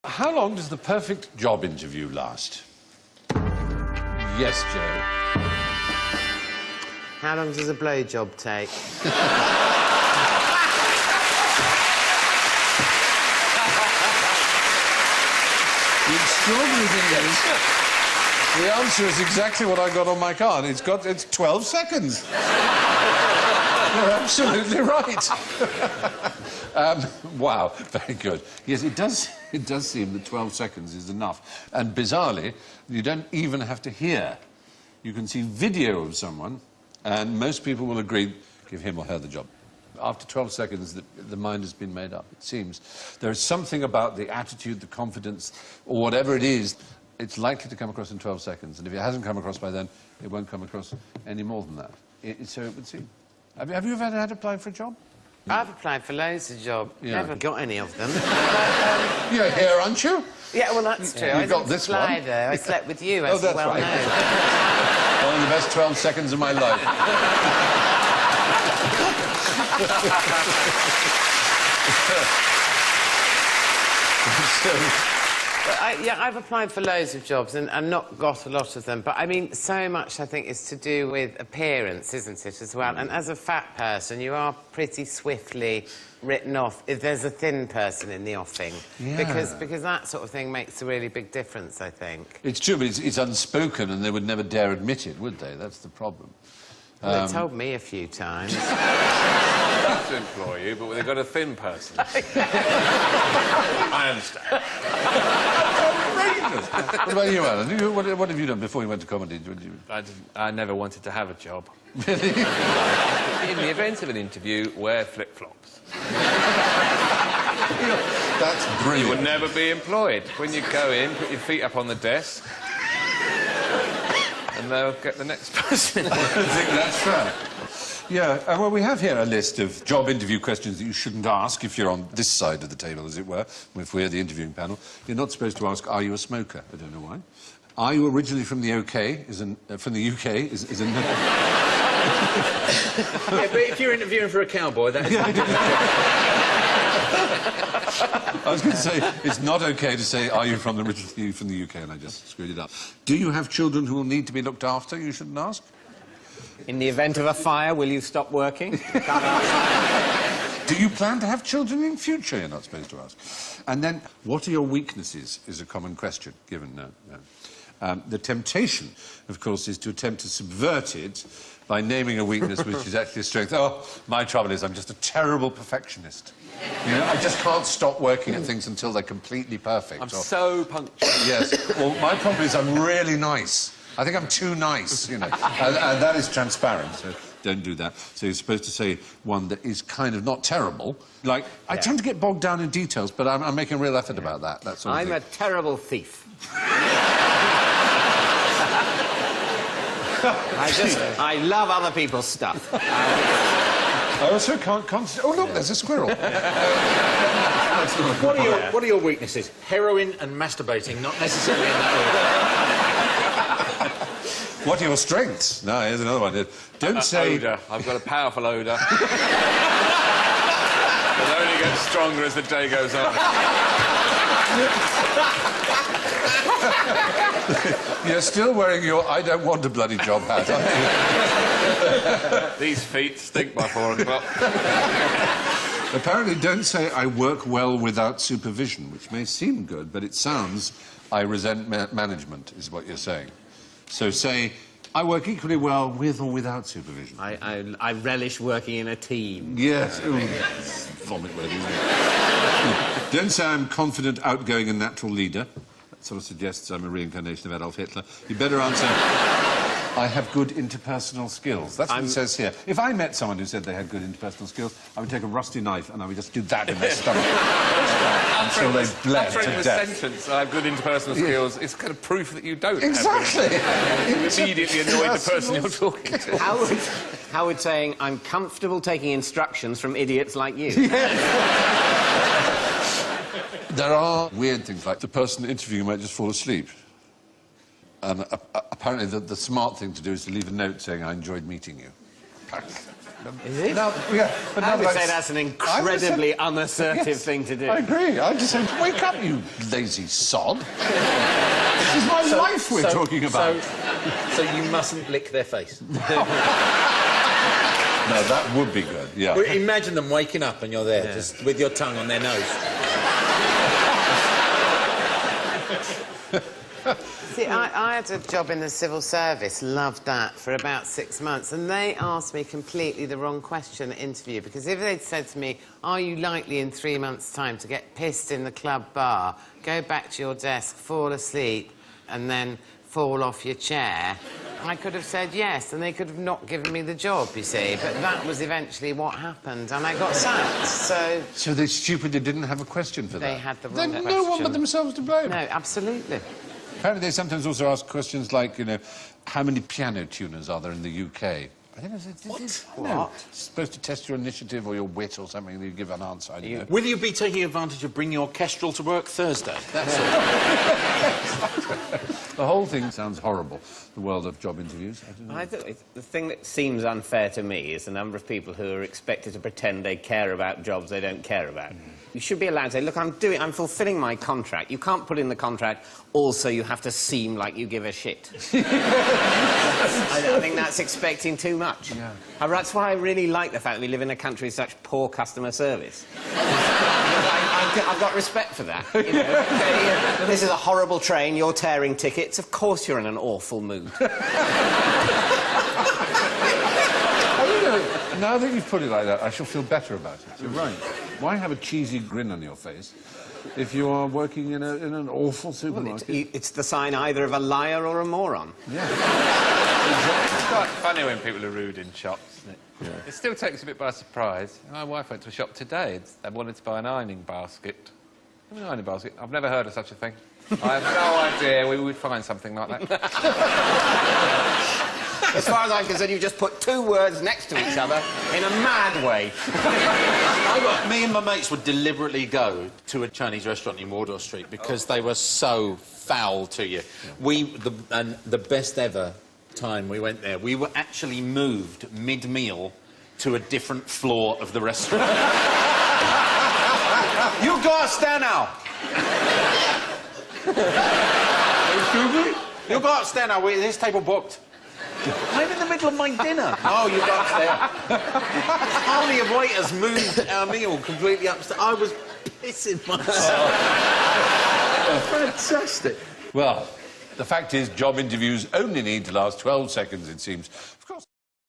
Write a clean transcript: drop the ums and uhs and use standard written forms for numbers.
How long does the perfect job interview last? Yes, Joe. How long does a blowjob take? The extraordinary thing is, the answer is exactly what I got on my card. It's 12 seconds. You're absolutely right. Wow, very good. Yes, it does seem that 12 seconds is enough. And bizarrely, you don't even have to hear. You can see video of someone, and most people will agree, give him or her the job. After 12 seconds, the mind has been made up, it seems. There's something about the attitude, the confidence, or whatever it is, it's likely to come across in 12 seconds. And if it hasn't come across by then, it won't come across any more than that. So it would seem. Have you ever had to apply for a job? I've applied for loads of jobs. Yeah. Never got any of them. You're here, aren't you? Yeah, well, that's true. You got this one. I there. I slept with you, as that's you well right. know. One of the best 12 seconds of my life. I've applied for loads of jobs and not got a lot of them, but I mean, so much I think is to do with appearance, isn't it, as well? And as a fat person, you are pretty swiftly written off if there's a thin person in the offing. Yeah. Because that sort of thing makes a really big difference, I think. It's true, but it's unspoken, and they would never dare admit it, would they? That's the problem. Well, they told me a few times. To employ you, but they've got a thin person. I understand. What about you, Alan? What have you done before you went to comedy? I never wanted to have a job. Really? In the event of an interview, wear flip-flops. That's brilliant. You would never be employed. When you go in, put your feet up on the desk, and they'll get the next person. I think that's fair. Yeah, well, we have here a list of job interview questions that you shouldn't ask if you're on this side of the table, as it were, if we're the interviewing panel. You're not supposed to ask, are you a smoker? I don't know why. Are you originally from the UK? From the UK? Is a no. Yeah, but if you're interviewing for a cowboy, that's... I was going to say, it's not OK to say, are you originally from the UK? And I just screwed it up. Do you have children who will need to be looked after? You shouldn't ask. In the event of a fire, will you stop working? Do you plan to have children in future? You're not supposed to ask. And then, what are your weaknesses, is a common question, given no. The temptation, of course, is to attempt to subvert it by naming a weakness which is actually a strength. Oh, my trouble is I'm just a terrible perfectionist. You know, I just can't stop working at things until they're completely perfect. I'm so punctual. Yes. Well, my problem is I'm really nice. I think I'm too nice, you know. And that is transparent, so don't do that. So you're supposed to say one that is kind of not terrible. Like, I tend to get bogged down in details, but I'm making a real effort about that sort of I'm thing. a terrible thief. I love other people's stuff. I also can't concentrate. Oh, look, there's a squirrel. What are your weaknesses? Heroin and masturbating, not necessarily in that order. What are your strengths? No, here's another one. Don't say... Odour. I've got a powerful odour. It only gets stronger as the day goes on. You're still wearing your I don't want a bloody job hat, aren't you? These feet stink by 4 o'clock. Apparently, don't say I work well without supervision, which may seem good, but it sounds I resent management, is what you're saying. So say, I work equally well with or without supervision. I relish working in a team. Yes. Vomit word, isn't it? Don't say I'm confident, outgoing and natural leader. That sort of suggests I'm a reincarnation of Adolf Hitler. You better answer, I have good interpersonal skills. That's what it says here. If I met someone who said they had good interpersonal skills, I would take a rusty knife and I would just do that in their stomach until they bled to the death. sentence, I have good interpersonal skills, it's kind of proof that you don't Exactly. have it. You immediately annoy the person you're talking to. Howard saying, I'm comfortable taking instructions from idiots like you. There are weird things, like the person interviewing might just fall asleep. And apparently the smart thing to do is to leave a note saying, I enjoyed meeting you. Is it? Now, yeah, but I now would that say that's an incredibly unassertive Yes, thing to do. I agree. I just say, wake up, you lazy sod. This is my life we're talking about. So you mustn't lick their face. No, that would be good, yeah. Well, imagine them waking up and you're there, just with your tongue on their nose. See, I had a job in the civil service, loved that, for about 6 months, and they asked me completely the wrong question at interview, because if they'd said to me, are you likely in 3 months' time to get pissed in the club bar, go back to your desk, fall asleep, and then fall off your chair, I could have said yes, and they could have not given me the job, you see, but that was eventually what happened, and I got sacked, so... So they stupidly didn't have a question for that? They had the wrong Then question. no one but themselves to blame. No, absolutely. Apparently they sometimes also ask questions like, you know, how many piano tuners are there in the UK? I think it's What? It's supposed to test your initiative or your wit or something, and you give an answer. I don't know. Will you be taking advantage of bringing your kestrel to work Thursday? That's all. The whole thing sounds horrible, the world of job interviews. I don't know. The thing that seems unfair to me is the number of people who are expected to pretend they care about jobs they don't care about. You should be allowed to say, look, I'm fulfilling my contract. You can't put in the contract, also you have to seem like you give a shit. I think that's expecting too much. Yeah. That's why I really like the fact that we live in a country with such poor customer service. I've got respect for that. You know? This is a horrible train, you're tearing tickets, of course you're in an awful mood. Now that you've put it like that, I shall feel better about it. You're right. Why have a cheesy grin on your face if you are working in an awful supermarket? Well, it's the sign either of a liar or a moron. Yeah. It's quite funny when people are rude in shops, isn't it? Yeah. It still takes you a bit by surprise. My wife went to a shop today. They wanted to buy an ironing basket. An ironing basket? I've never heard of such a thing. I have no idea we would find something like that. As far as I'm concerned, you've just put two words next to each other in a mad way. Me and my mates would deliberately go to a Chinese restaurant in Wardour Street because they were so foul to you. And the best ever time we went there, we were actually moved mid-meal to a different floor of the restaurant. You go upstairs now. You go upstairs now. This table booked. I'm in the middle of my dinner. Oh, you got upstairs. Army of waiters moved our meal completely upstairs. I was pissing myself. Fantastic. Well, the fact is, job interviews only need to last 12 seconds, it seems.